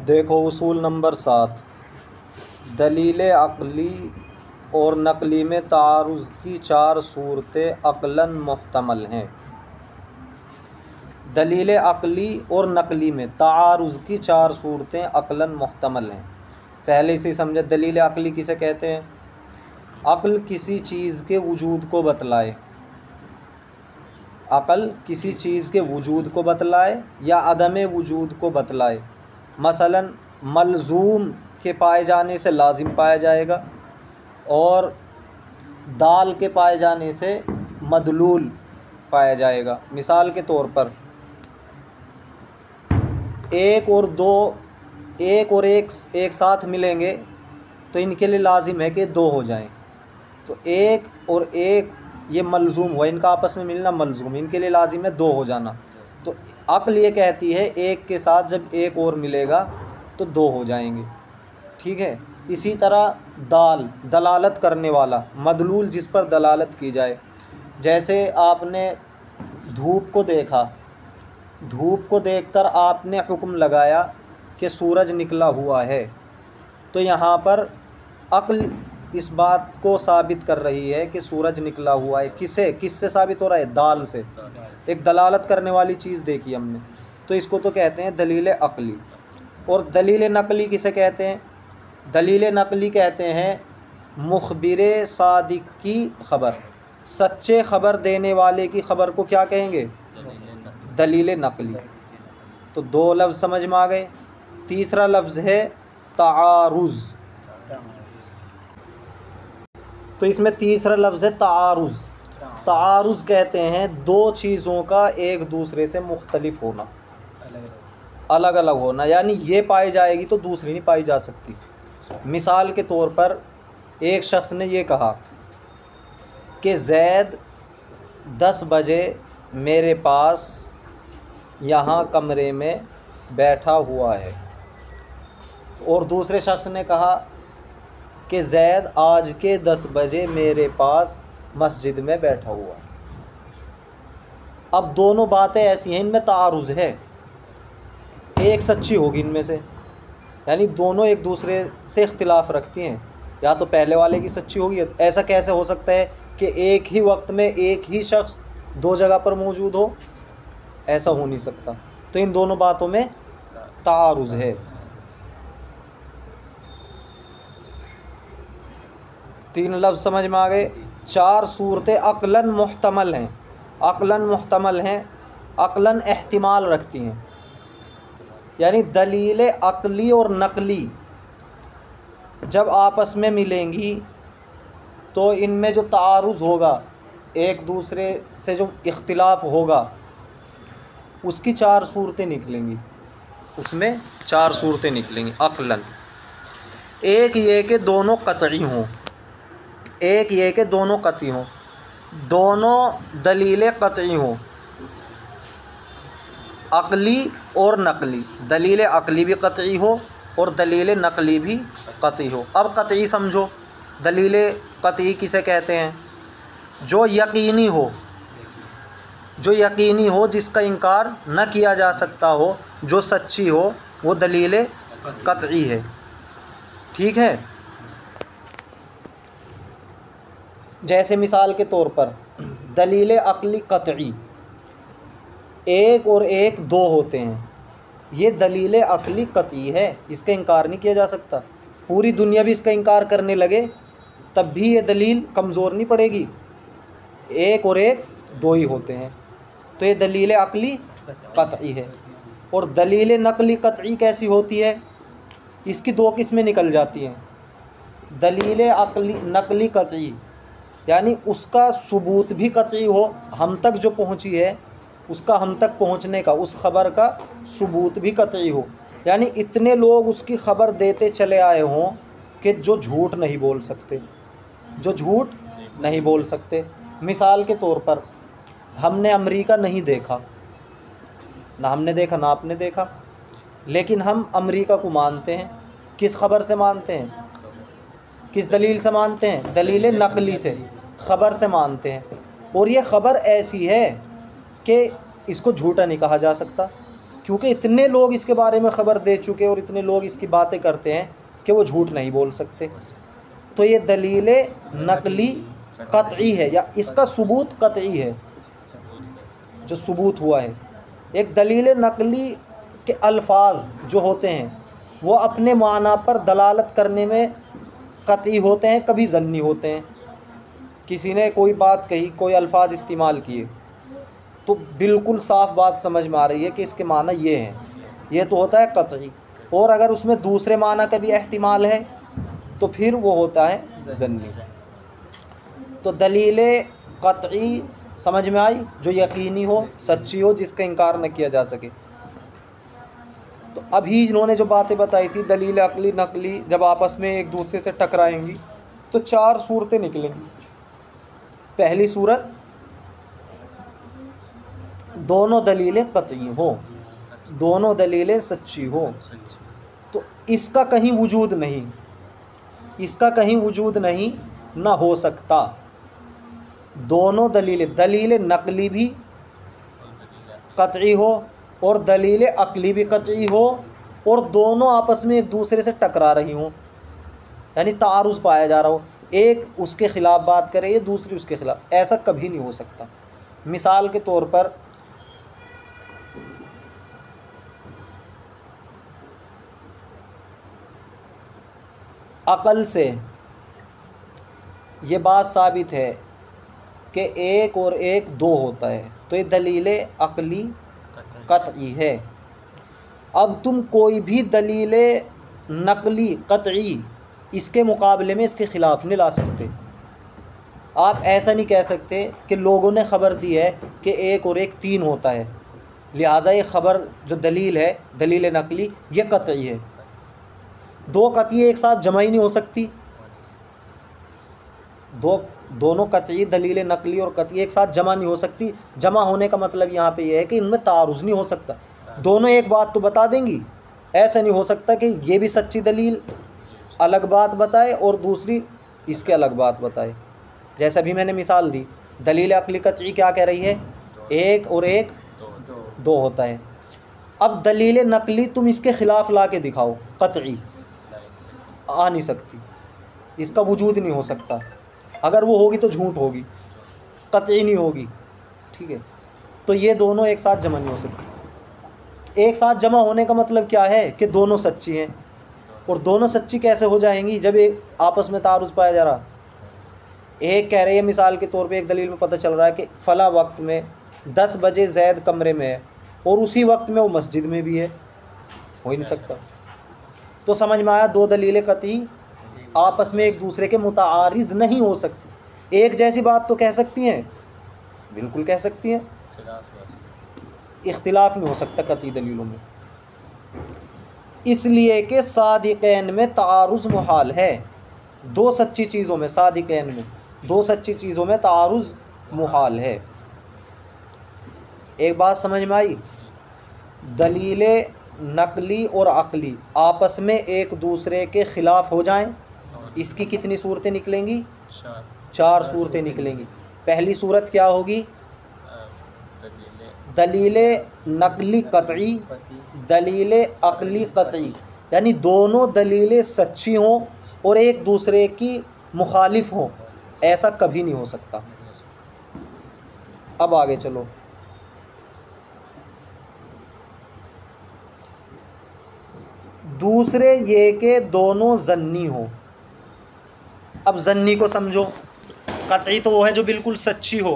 دیکھو اصول نمبر 7، دلیل عقلی اور نقلی میں تعارض کی 4 صورتیں عقلاً محتمل ہیں۔ دلیل عقلی اور نقلی میں تعارض کی 4 صورتیں عقلاً محتمل ہیں۔ پہلے سے سمجھے دلیل عقلی کسے کہتے ہیں؟ عقل کسی چیز کے وجود کو بتلائے، عقل کسی چیز کے وجود کو بتلائے یا عدم وجود کو بتلائے۔ مثلاً ملزوم کے پائے جانے سے لازم پایا جائے گا، اور دال کے پائے جانے سے مدلول پایا جائے گا۔ مثال کے طور پر ایک اور ایک ساتھ ملیں گے تو ان کے لیے لازم ہے کہ 2 ہو جائیں، تو ایک اور ایک یہ ملزوم ہوا، ان کا آپس میں ملنا ملزوم، ان کے لیے لازم ہے 2 ہو جانا۔ تو عقل یہ کہتی ہے ایک کے ساتھ جب ایک اور ملے گا تو 2 ہو جائیں گے، ٹھیک ہے۔ اسی طرح دال، دلالت کرنے والا، مدلول جس پر دلالت کی جائے۔ جیسے آپ نے دھوپ کو دیکھا، دھوپ کو دیکھ کر آپ نے حکم لگایا کہ سورج نکلا ہوا ہے، تو یہاں پر عقل اس بات کو ثابت کر رہی ہے کہ سورج نکلا ہوا ہے۔ کس سے ثابت ہو رہا ہے؟ دال سے، ایک دلالت کرنے والی چیز دیکھی ہم نے، تو اس کو تو کہتے ہیں دلیل عقلی۔ اور دلیل نقلی کسے کہتے ہیں؟ دلیل نقلی کہتے ہیں مخبر صادق کی خبر، سچے خبر دینے والے کی خبر کو کیا کہیں گے؟ دلیل نقلی۔ تو 2 لفظ سمجھ میں آ گئے۔ تیسرا لفظ ہے تعارض، تو اس میں تیسرا لفظ ہے تعارض۔ تعارض کہتے ہیں 2 چیزوں کا ایک دوسرے سے مختلف ہونا، الگ الگ ہونا، یعنی یہ پائی جائے گی تو دوسری نہیں پائی جا سکتی۔ مثال کے طور پر ایک شخص نے یہ کہا کہ زید 10 بجے میرے پاس یہاں کمرے میں بیٹھا ہوا ہے، اور دوسرے شخص نے کہا کہ زید آج کے 10 بجے میرے پاس مسجد میں بیٹھا ہوا ہے۔ اب دونوں باتیں ایسی ہیں، ان میں تعارض ہے، ایک سچی ہوگی ان میں سے، یعنی دونوں ایک دوسرے سے اختلاف رکھتی ہیں، یا تو پہلے والے کی سچی ہوگی۔ ایسا کیسے ہو سکتا ہے کہ ایک ہی وقت میں ایک ہی شخص 2 جگہ پر موجود ہو؟ ایسا ہو نہیں سکتا۔ تو ان دونوں باتوں میں تعارض ہے۔ 3 لفظ سمجھ میں آ گئے۔ 4 صورتیں عقلاً محتمل ہیں، عقلاً محتمل ہیں، عقلاً احتمال رکھتی ہیں، یعنی دلیل عقلی اور نقلی جب آپس میں ملیں گی تو ان میں جو تعارض ہوگا، ایک دوسرے سے جو اختلاف ہوگا، اس کی 4 صورتیں نکلیں گی، اس میں 4 صورتیں نکلیں گی عقلاً۔ ایک یہ کہ دونوں قطعی ہوں، ایک یہ کہ دونوں قطعی ہوں، دونوں دلیل قطعی ہوں، عقلی اور نقلی، دلیل عقلی بھی قطعی ہو اور دلیل نقلی بھی قطعی ہو۔ اب قطعی سمجھو، دلیل قطعی کسے کہتے ہیں؟ جو یقینی ہو، جو یقینی ہو، جس کا انکار نہ کیا جا سکتا ہو، جو سچی ہو، وہ دلیل قطعی ہے، ٹھیک ہے۔ جیسے مثال کے طور پر دلیل عقلی قطعی، 1 اور 1 2 ہوتے ہیں، یہ دلیل عقلی قطعی ہے، اس کا انکار نہیں کیا جا سکتا۔ پوری دنیا بھی اس کا انکار کرنے لگے تب بھی یہ دلیل کمزور نہیں پڑے گی، 1 اور 1 2 ہی ہوتے ہیں، تو یہ دلیل عقلی قطعی ہے۔ اور دلیل نقلی قطعی کیسی ہوتی ہے؟ اس کی 2 قسمیں نکل جاتی ہیں۔ دلیل عقلی نقلی قطعی یعنی اس کا ثبوت بھی قطعی ہو، ہم تک جو پہنچی ہے اس کا ہم تک پہنچنے کا، اس خبر کا ثبوت بھی قطعی ہو، یعنی اتنے لوگ اس کی خبر دیتے چلے آئے ہوں کہ جو جھوٹ نہیں بول سکتے، جو جھوٹ نہیں بول سکتے۔ مثال کے طور پر ہم نے امریکہ نہیں دیکھا، نہ ہم نے دیکھا نہ آپ نے دیکھا، لیکن ہم امریکہ کو مانتے ہیں۔ کس خبر سے مانتے ہیں؟ کس دلیل سے مانتے ہیں؟ دلیل نقلی سے، خبر سے مانتے ہیں، اور یہ خبر ایسی ہے کہ اس کو جھوٹا نہیں کہا جا سکتا، کیونکہ اتنے لوگ اس کے بارے میں خبر دے چکے اور اتنے لوگ اس کی باتیں کرتے ہیں کہ وہ جھوٹ نہیں بول سکتے. تو یہ دلیل نقلی قطعی ہے یا اس کا ثبوت قطعی ہے جو ثبوت ہوا ہے. ایک دلیل نقلی کے الفاظ جو ہوتے ہیں وہ اپنے معنی پر دلالت کرنے میں قطعی ہوتے ہیں، کبھی ظنی ہوتے ہیں. کسی نے کوئی بات کہی، کوئی الفاظ استعمال کیے تو بالکل صاف بات سمجھ میں آ رہی ہے کہ اس کے معنی یہ ہیں، یہ تو ہوتا ہے قطعی. اور اگر اس میں دوسرے معنی کا بھی احتمال ہے تو پھر وہ ہوتا ہے ظنی. تو دلیل قطعی سمجھ میں آئی، جو یقینی ہو، سچی ہو، جس کا انکار نہ کیا جا سکے. تو ابھی انہوں نے جو باتیں بتائی تھی دلیل عقلی نقلی جب آپس میں ایک دوسرے سے ٹکرائیں گی تو 4 صورتیں نکلیں گی. پہلی صورت، دونوں دلیلیں قطعی ہوں، دونوں دلیلیں سچی ہوں. تو اس کا کہیں وجود نہیں، اس کا کہیں وجود نہیں، نہ ہو سکتا. دونوں دلیل نقلی بھی قطعی ہو اور دلیل عقلی بھی قطعی ہو اور دونوں آپس میں ایک دوسرے سے ٹکرا رہی ہوں، یعنی تعارض پایا جا رہا ہو، ایک اس کے خلاف بات کرے یا دوسری اس کے خلاف. ایسا کبھی نہیں ہو سکتا. مثال کے طور پر عقل سے یہ بات ثابت ہے کہ 1 اور 1 2 ہوتا ہے، تو یہ دلیل عقلی قطعی ہے. اب تم کوئی بھی دلیل نقلی قطعی اس کے مقابلے میں اس کے خلاف نہیں لا سکتے. آپ ایسا نہیں کہہ سکتے کہ لوگوں نے خبر دی ہے کہ 1 اور 1 3 ہوتا ہے، لہٰذا یہ خبر جو دلیل ہے دلیل نقلی یہ قطعی ہے. 2 قطعی ایک ساتھ جمع ہی نہیں ہو سکتی. دونوں قطعی دلیل نقلی اور قطعی ایک ساتھ جمع نہیں ہو سکتی. جمع ہونے کا مطلب یہاں پہ یہ ہے کہ ان میں تعارض نہیں ہو سکتا. دونوں ایک بات تو بتا دیں گی، ایسا نہیں ہو سکتا کہ یہ بھی سچی دلیل الگ بات بتائے اور دوسری اس کے الگ بات بتائے. جیسا بھی میں نے مثال دی، دلیل عقلی قطعی کیا کہہ رہی ہے؟ 1 اور 1 2 ہوتا ہے. اب دلیل نقلی تم اس کے خلاف لا کے دکھاؤ، قطعی آ نہیں سکتی، اس کا وجود نہیں ہو سکتا. اگر وہ ہوگی تو جھوٹ ہوگی، قطعی نہیں ہوگی. ٹھیک ہے، تو یہ دونوں ایک ساتھ جمع نہیں ہو سکتی. ایک ساتھ جمع ہونے کا مطلب کیا ہے کہ دونوں سچی ہیں. اور دونوں سچی کیسے ہو جائیں گی جب ایک آپس میں تعارض پایا جا رہا. ایک کہہ رہی ہے، مثال کے طور پہ ایک دلیل میں پتہ چل رہا ہے کہ فلاں وقت میں 10 بجے زید کمرے میں ہے اور اسی وقت میں وہ مسجد میں بھی ہے. ہو ہی نہیں سکتا. تو سمجھ میں آیا، 2 دلیل قطعی آپس میں ایک دوسرے کے متعارض نہیں ہو سکتی. ایک جیسی بات تو کہہ سکتی ہیں، بالکل کہہ سکتی ہیں، اختلاف نہیں ہو سکتا قطعی دلیلوں میں، اس لیے کہ صادقین میں تعارض محال ہے. 2 سچی چیزوں میں، صادقین میں 2 سچی چیزوں میں تعارض محال ہے. ایک بات سمجھ میں آئی؟ دلیل نقلی اور عقلی آپس میں ایک دوسرے کے خلاف ہو جائیں، اس کی کتنی صورتیں نکلیں گی؟ 4 صورتیں نکلیں گی. پہلی صورت کیا ہوگی؟ دلیل نقلی قطعی، دلیل عقلی قطعی، یعنی دونوں دلیلیں سچی ہوں اور ایک دوسرے کی مخالف ہوں. ایسا کبھی نہیں ہو سکتا. اب آگے چلو. دوسرے یہ کہ دونوں ظنی ہوں. اب ظنی کو سمجھو. قطعی تو وہ ہے جو بالکل سچی ہو،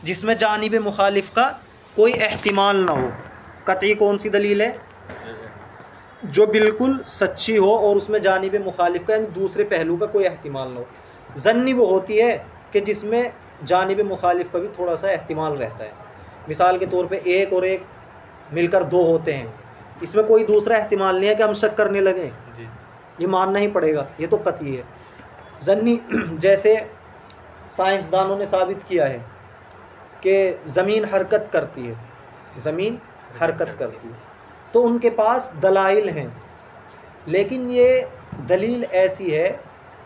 جس میں جانب مخالف کا کوئی احتمال نہ ہو. قطعی کون سی دلیل ہے؟ جو بالکل سچی ہو اور اس میں جانب مخالف کا یعنی دوسرے پہلو کا کوئی احتمال نہ ہو. ظنی وہ ہوتی ہے کہ جس میں جانب مخالف کا بھی تھوڑا سا احتمال رہتا ہے. مثال کے طور پہ 1 اور 1 مل کر 2 ہوتے ہیں، اس میں کوئی دوسرا احتمال نہیں ہے کہ ہم شک کرنے لگیں، یہ ماننا ہی پڑے گا، یہ تو قطعی ہے. ظنی جیسے سائنسدانوں نے ثابت کیا ہے کہ زمین حرکت کرتی ہے، زمین حرکت کرتی ہے، تو ان کے پاس دلائل ہیں، لیکن یہ دلیل ایسی ہے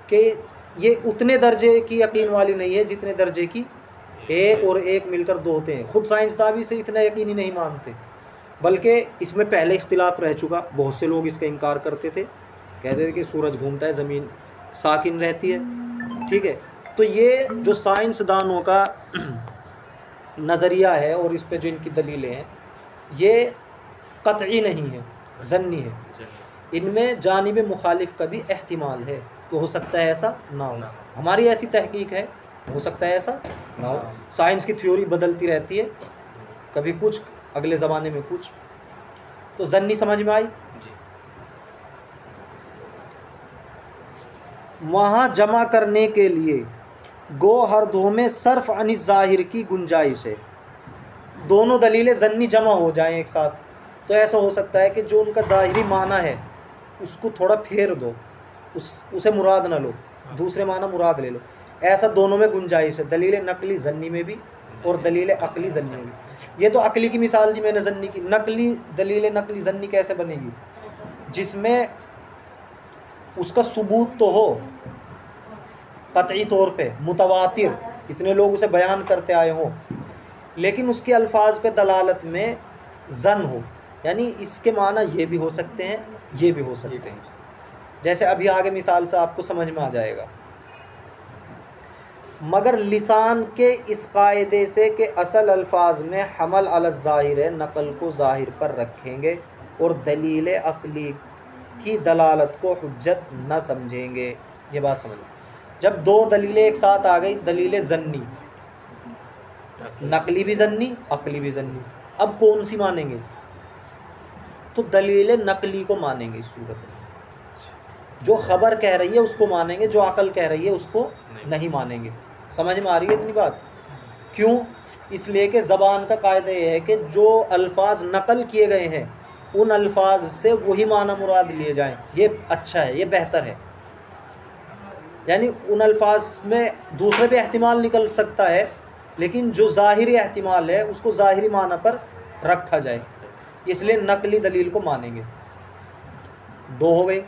کہ یہ اتنے درجے کی یقین والی نہیں ہے جتنے درجے کی 1 اور 1 مل کر 2 ہوتے ہیں. خود سائنسداں بھی سے اتنا یقینی نہیں مانتے. بلکہ اس میں پہلے اختلاف رہ چکا، بہت سے لوگ اس کا انکار کرتے تھے، کہتے تھے کہ سورج گھومتا ہے، زمین ساکن رہتی ہے، ٹھیک ہے۔ تو یہ جو سائنسدانوں کا نظریہ ہے اور اس پہ جو ان کی دلیلیں ہیں، یہ قطعی نہیں ہے، ظنی ہے، ان میں جانب مخالف کا بھی احتمال ہے کہ ہو سکتا ہے ایسا نہ ہو۔ ہماری ایسی تحقیق ہے، ہو سکتا ہے ایسا نہ ہو۔ سائنس کی تھیوری بدلتی رہتی ہے، کبھی کچھ، اگلے زمانے میں کچھ۔ تو ظنی سمجھ میں آئی؟ وہاں جمع کرنے کے لیے گو ہر دو میں صرف عن الظاہر کی گنجائش ہے۔ دونوں دلیلیں ظنی جمع ہو جائیں ایک ساتھ تو ایسا ہو سکتا ہے کہ جو ان کا ظاہری معنی ہے اس کو تھوڑا پھیر دو، اسے مراد نہ لو، دوسرے معنی مراد لے لو، ایسا دونوں میں گنجائش ہے، دلیل نقلی ظنی میں بھی اور دلیل عقلی ظنی میں بھی۔ یہ تو عقلی کی مثال دی میں نے ظنی کی، نقلی دلیل نقلی ظنی کیسے بنے گی؟ جس میں اس کا ثبوت تو ہو قطعی طور پہ متواتر، اتنے لوگ اسے بیان کرتے آئے ہوں، لیکن اس کے الفاظ پہ دلالت میں ظن ہو، یعنی اس کے معنی یہ بھی ہو سکتے ہیں، یہ بھی ہو سکتے ہیں، جیسے ابھی آگے مثال سے آپ کو سمجھ میں آ جائے گا۔ مگر لسان کے اس قاعدے سے کہ اصل الفاظ میں حمل علی الظاہر ہے، نقل کو ظاہر پر رکھیں گے اور دلیل عقلی کی دلالت کو حجت نہ سمجھیں گے۔ یہ بات سمجھیں، جب دو دلیلیں ایک ساتھ آ گئی، دلیل ظنی، نقلی بھی ظنی، عقلی بھی ظنی، اب کون سی مانیں گے؟ تو دلیل نقلی کو مانیں گے۔ اس صورت میں جو خبر کہہ رہی ہے اس کو مانیں گے، جو عقل کہہ رہی ہے اس کو نہیں مانیں گے۔ سمجھ میں آ رہی ہے اتنی بات؟ کیوں؟ اس لیے کہ زبان کا قاعدہ یہ ہے کہ جو الفاظ نقل کیے گئے ہیں ان الفاظ سے وہی معنی مراد لیے جائیں، یہ اچھا ہے، یہ بہتر ہے۔ یعنی ان الفاظ میں دوسرے بھی احتمال نکل سکتا ہے، لیکن جو ظاہری احتمال ہے اس کو ظاہری معنی پر رکھا جائے، اس لیے نقلی دلیل کو مانیں گے۔ دو ہو گئے۔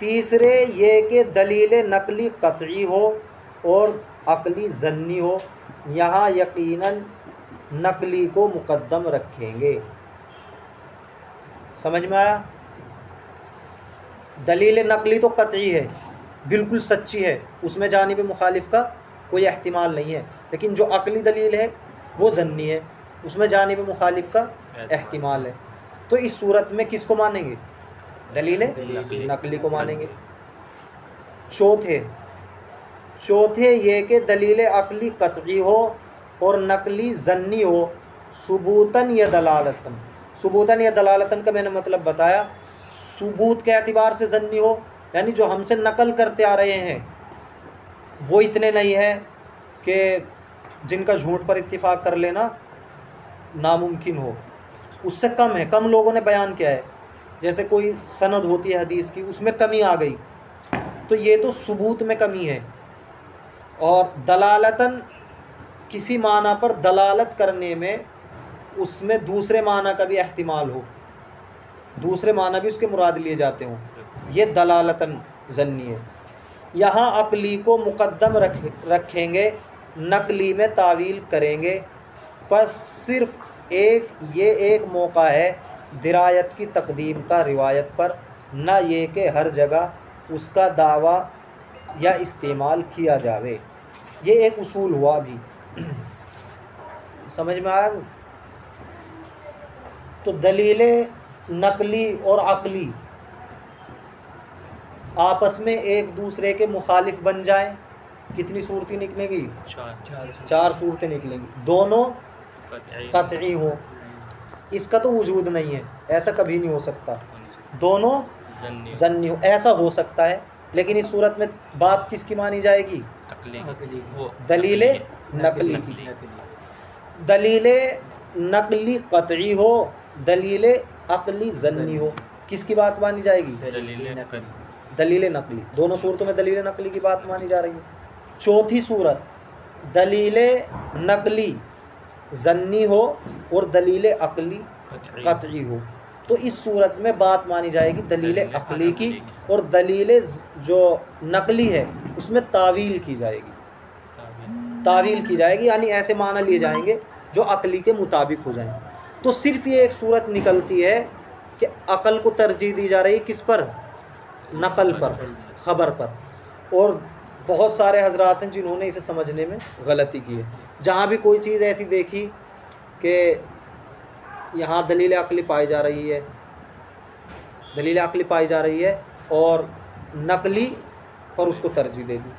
تیسرے یہ کہ دلیل نقلی قطعی ہو اور عقلی ظنی ہو، یہاں یقیناً نقلی کو مقدم رکھیں گے۔ سمجھ میں آیا؟ دلیل نقلی تو قطعی ہے، بالکل سچی ہے، اس میں جانب مخالف کا کوئی احتمال نہیں ہے، لیکن جو عقلی دلیل ہے وہ ظنی ہے، اس میں جانب مخالف کا احتمال ہے۔ تو اس صورت میں کس کو مانیں گے؟ دلیل نقلی کو مانیں گے۔ چوتھے یہ کہ دلیل عقلی قطعی ہو اور نقلی ظنی ہو، ثبوتاً یا دلالتاً۔ ثبوتاً یا دلالتاً کا میں نے مطلب بتایا، ثبوت کے اعتبار سے ظنی ہو، یعنی جو ہم سے نقل کرتے آ رہے ہیں وہ اتنے نہیں ہیں کہ جن کا جھوٹ پر اتفاق کر لینا ناممکن ہو، اس سے کم ہے، کم لوگوں نے بیان کیا ہے، جیسے کوئی سند ہوتی ہے حدیث کی، اس میں کمی آ گئی، تو یہ تو ثبوت میں کمی ہے۔ اور دلالتاً کسی معنی پر دلالت کرنے میں اس میں دوسرے معنی کا بھی احتمال ہو، دوسرے معنی بھی اس کے مراد لیے جاتے ہوں، یہ دلالتاً ظنی ہے۔ یہاں عقلی کو مقدم رکھیں گے، نقلی میں تعویل کریں گے، پس صرف ایک موقع ہے درایت کی تقدیم کا روایت پر، نہ یہ کہ ہر جگہ اس کا دعویٰ یا استعمال کیا جاوے۔ یہ ایک اصول ہوا بھی، سمجھ میں آیا؟ تو دلیل نقلی اور عقلی آپس میں ایک دوسرے کے مخالف بن جائیں، کتنی صورتیں نکلیں گی؟ چار صورتیں نکلیں گی، دونوں قطعی ہوں، اس کا تو وجود نہیں ہے، ایسا کبھی نہیں ہو سکتا، دونوں ظنی ہو، ایسا ہو سکتا ہے، لیکن اس صورت میں بات کس کی مانی جائے گی؟ دلیل نقلی کی۔ دلیل نقلی قطعی ہو، دلیل عقلی ظنی ہو، کس کی بات مانی جائے گی؟ دلیل نقلی۔ دونوں صورتوں میں دلیل نقلی کی بات مانی جا رہی ہے۔ چوتھی صورت دلیل نقلی ظنی ہو اور دلیل عقلی قطعی ہو، تو اس صورت میں بات مانی جائے گی دلیل عقلی کی، اور دلیل جو نقلی ہے اس میں تعویل کی جائے گی۔ تعویل کی جائے گی، یعنی ایسے معنی لیے جائیں گے جو عقلی کے مطابق ہو جائیں۔ تو صرف یہ ایک صورت نکلتی ہے کہ عقل کو ترجیح دی جا رہی ہے کس پر؟ نقل پر، خبر پر۔ اور بہت سارے حضرات ہیں جنہوں نے اسے سمجھنے میں غلطی کی ہے۔ جہاں بھی کوئی چیز ایسی دیکھی کہ یہاں دلیل عقلی پائی جا رہی ہے، دلیل عقلی پائی جا رہی ہے اور نقلی پر اس کو ترجیح دے دی،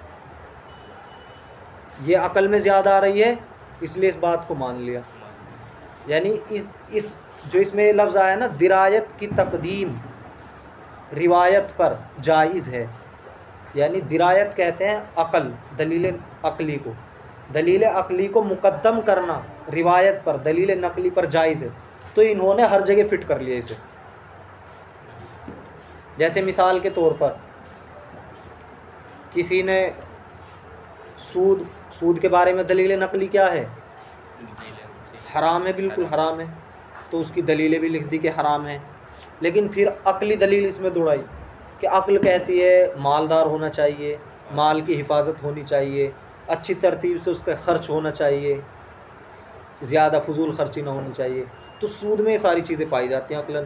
یہ عقل میں زیادہ آ رہی ہے اس لیے اس بات کو مان لیا۔ یعنی اس میں لفظ آیا نا، درایت کی تقدیم روایت پر جائز ہے، یعنی درایت کہتے ہیں عقل، دلیل عقلی کو، دلیل عقلی کو مقدم کرنا روایت پر، دلیل نقلی پر جائز ہے۔ تو انہوں نے ہر جگہ فٹ کر لیا اسے۔ جیسے مثال کے طور پر کسی نے سود کے بارے میں دلیل نقلی کیا ہے؟ حرام ہے، بالکل حرام ہے، تو اس کی دلیلیں بھی لکھ دی کہ حرام ہے۔ لیکن پھر عقلی دلیل اس میں دوڑائی کہ عقل کہتی ہے مالدار ہونا چاہیے، مال کی حفاظت ہونی چاہیے، اچھی ترتیب سے اس کا خرچ ہونا چاہیے، زیادہ فضول خرچی نہ ہونی چاہیے۔ تو سود میں یہ ساری چیزیں پائی جاتی ہیں، عقلاً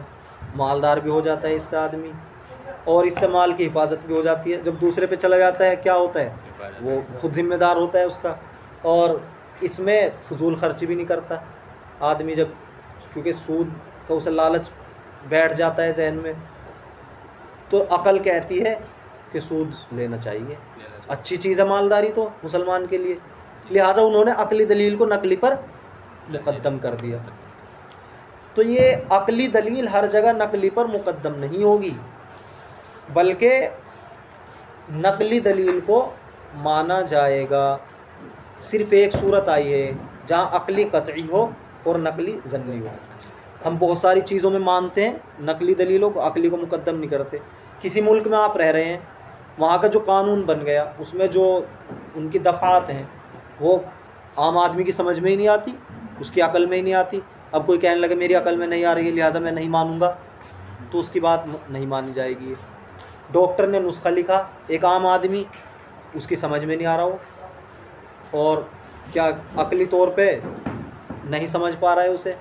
مالدار بھی ہو جاتا ہے اس سے آدمی، اور اس سے مال کی حفاظت بھی ہو جاتی ہے۔ جب دوسرے پہ چلا جاتا ہے کیا ہوتا ہے؟ وہ خود ذمہ دار ہوتا ہے اس کا، اور اس میں فضول خرچی بھی نہیں کرتا آدمی، جب کیونکہ سود کا اسے لالچ بیٹھ جاتا ہے ذہن میں۔ تو عقل کہتی ہے کہ سود لینا چاہیے، اچھی چیز ہے مالداری تو مسلمان کے لیے، لہذا انہوں نے عقلی دلیل کو نقلی پر مقدم کر دیا۔ تو یہ عقلی دلیل ہر جگہ نقلی پر مقدم نہیں ہوگی، بلکہ نقلی دلیل کو مانا جائے گا۔ صرف ایک صورت آئی ہے جہاں عقلی قطعی ہو اور نقلی ظنی ہو۔ ہم بہت ساری چیزوں میں مانتے ہیں نقلی دلیلوں کو، عقلی کو مقدم نہیں کرتے۔ کسی ملک میں آپ رہ رہے ہیں، وہاں کا جو قانون بن گیا اس میں جو ان کی دفعات ہیں وہ عام آدمی کی سمجھ میں ہی نہیں آتی، اس کی عقل میں ہی نہیں آتی۔ اب کوئی کہنے لگے میری عقل میں نہیں آ رہی ہے لہٰذا میں نہیں مانوں گا، تو اس کی بات نہیں مانی جائے گی۔ ڈاکٹر نے نسخہ لکھا، ایک عام آدمی اس کی سمجھ میں نہیں آ رہا ہو اور کیا عقلی طور پہ نہیں سمجھ پا رہا ہے اسے،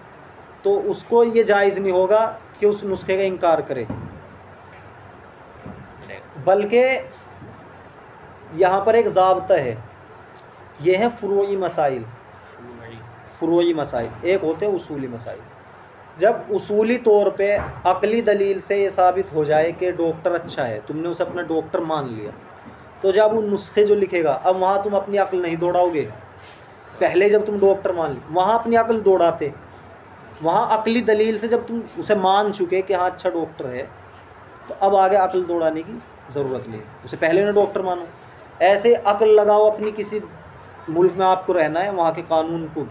تو اس کو یہ جائز نہیں ہوگا کہ اس نسخے کا انکار کرے، بلکہ یہاں پر ایک ضابطہ ہے، یہ ہے فروعی مسائل۔ فروعی مسائل ایک ہوتے ہیں اصولی مسائل۔ جب اصولی طور پہ عقلی دلیل سے یہ ثابت ہو جائے کہ ڈاکٹر اچھا ہے، تم نے اسے اپنا ڈاکٹر مان لیا، تو جب وہ نسخے جو لکھے گا، اب وہاں تم اپنی عقل نہیں دوڑاؤ گے۔ پہلے جب تم ڈاکٹر مان لی وہاں اپنی عقل دوڑاتے، وہاں عقلی دلیل سے جب تم اسے مان چکے کہ ہاں اچھا ڈاکٹر ہے، تو اب آگے عقل دوڑانے کی ضرورت نہیں، اسے پہلے نہ ڈاکٹر مانو۔ ایسے عقل لگاؤ اپنی، کسی ملک میں آپ کو رہنا ہے، وہاں کے قانون کو،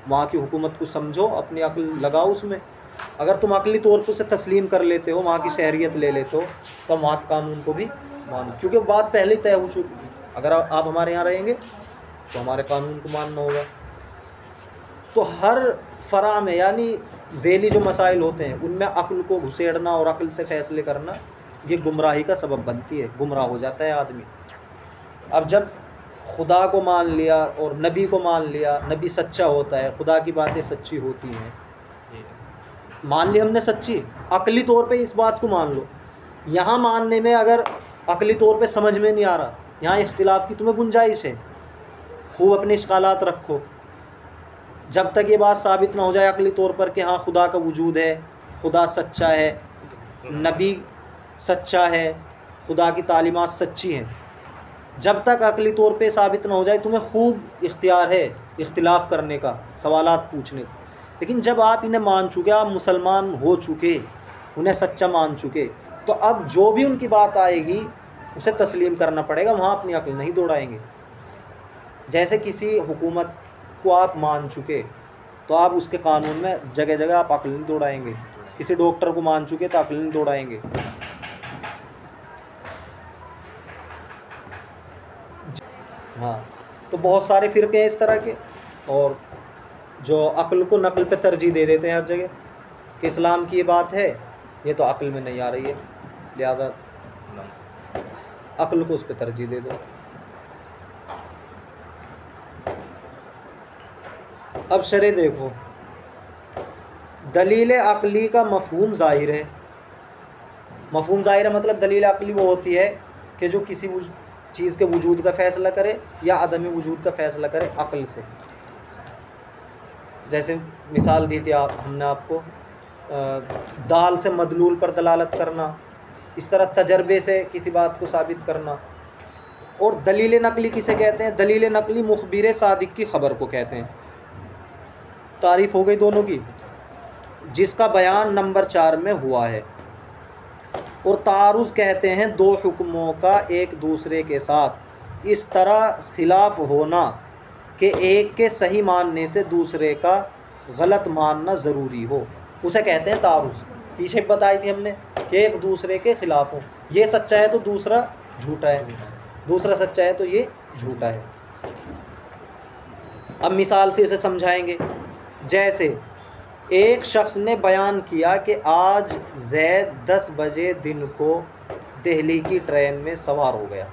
وہاں کی حکومت کو سمجھو، اپنی عقل لگاؤ اس میں۔ اگر تم عقلی طور پر اسے تسلیم کر لیتے ہو، وہاں کی شہریت لے لیتے ہو، تو وہاں کے قانون کو بھی مانو، کیونکہ بات پہلے ہی طے ہو چکی۔ اگر آپ ہمارے یہاں رہیں گے تو ہمارے قانون کو ماننا ہوگا۔ تو ہر فرع میں، یعنی ذیلی جو مسائل ہوتے ہیں ان میں عقل کو گھسیڑنا اور عقل سے فیصلے کرنا یہ گمراہی کا سبب بنتی ہے، گمراہ ہو جاتا ہے آدمی۔ اب جب خدا کو مان لیا اور نبی کو مان لیا، نبی سچا ہوتا ہے، خدا کی باتیں سچی ہوتی ہیں، مان لی ہم نے سچی، عقلی طور پہ اس بات کو مان لو۔ یہاں ماننے میں اگر عقلی طور پہ سمجھ میں نہیں آ رہا، یہاں اختلاف کی تمہیں گنجائش ہے، خوب اپنے اشکالات رکھو، جب تک یہ بات ثابت نہ ہو جائے عقلی طور پر کہ ہاں خدا کا وجود ہے، خدا سچا ہے، نبی سچا ہے، خدا کی تعلیمات سچی ہیں، جب تک عقلی طور پہ ثابت نہ ہو جائے تمہیں خوب اختیار ہے اختلاف کرنے کا، سوالات پوچھنے کا۔ لیکن جب آپ انہیں مان چکے، آپ مسلمان ہو چکے، انہیں سچا مان چکے، تو اب جو بھی ان کی بات آئے گی اسے تسلیم کرنا پڑے گا، وہاں اپنی عقل نہیں دوڑائیں گے۔ جیسے کسی حکومت کو آپ مان چکے تو آپ اس کے قانون میں جگہ جگہ آپ عقل نہیں دوڑائیں گے، کسی ڈاکٹر کو مان چکے تو عقل نہیں دوڑائیں گے۔ ہاں، تو بہت سارے فرقے ہیں اس طرح کے، اور جو عقل کو نقل پہ ترجیح دے دیتے ہیں ہر جگہ کہ اسلام کی یہ بات ہے، یہ تو عقل میں نہیں آ رہی ہے، لہذا عقل کو اس پہ ترجیح دے دو۔ اب شرح دیکھو، دلیل عقلی کا مفہوم ظاہر ہے. مفہوم ظاہر ہے مطلب دلیل عقلی وہ ہوتی ہے کہ جو کسی چیز کے وجود کا فیصلہ کرے یا عدم وجود کا فیصلہ کرے عقل سے. جیسے مثال دی تھی ہم نے آپ کو، دال سے مدلول پر دلالت کرنا، اس طرح تجربے سے کسی بات کو ثابت کرنا. اور دلیل نقلی کسے کہتے ہیں؟ دلیل نقلی مخبر صادق کی خبر کو کہتے ہیں. تعریف ہو گئی دونوں کی، جس کا بیان نمبر 4 میں ہوا ہے. اور تعارض کہتے ہیں دو حکموں کا ایک دوسرے کے ساتھ اس طرح خلاف ہونا کہ ایک کے صحیح ماننے سے دوسرے کا غلط ماننا ضروری ہو، اسے کہتے ہیں تعارض. پیچھے بتائی تھی ہم نے کہ ایک دوسرے کے خلاف ہو، یہ سچا ہے تو دوسرا جھوٹا ہے، دوسرا سچا ہے تو یہ جھوٹا ہے. اب مثال سے اسے سمجھائیں گے. جیسے ایک شخص نے بیان کیا کہ آج زید 10 بجے دن کو دہلی کی ٹرین میں سوار ہو گیا.